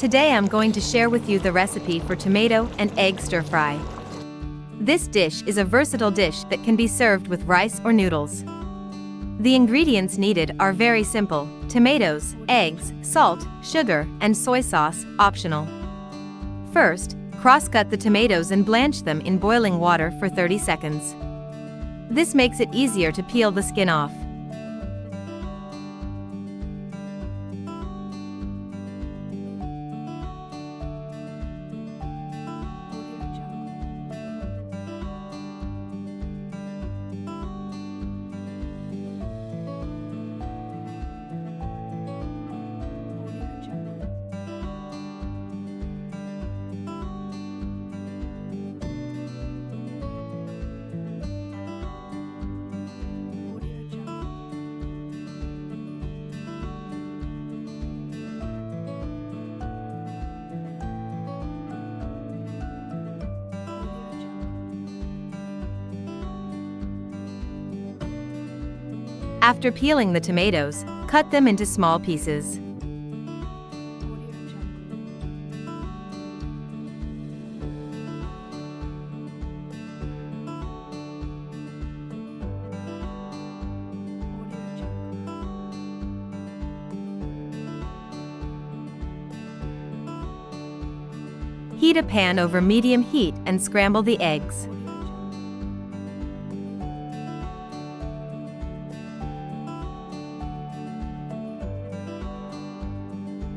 Today I'm going to share with you the recipe for tomato and egg stir-fry. This dish is a versatile dish that can be served with rice or noodles. The ingredients needed are very simple: tomatoes, eggs, salt, sugar, and soy sauce, optional. First, cross-cut the tomatoes and blanch them in boiling water for 30 seconds. This makes it easier to peel the skin off. After peeling the tomatoes, cut them into small pieces. Heat a pan over medium heat and scramble the eggs.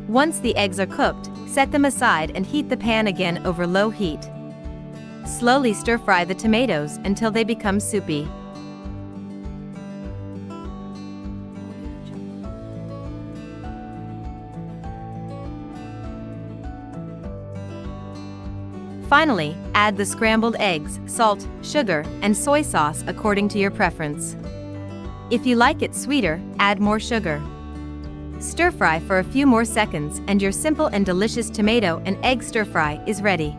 Once the eggs are cooked, set them aside and heat the pan again over low heat. Slowly stir-fry the tomatoes until they become soupy. Finally, add the scrambled eggs, salt, sugar, and soy sauce according to your preference. If you like it sweeter, add more sugar. Stir-fry for a few more seconds and your simple and delicious tomato and egg stir-fry is ready.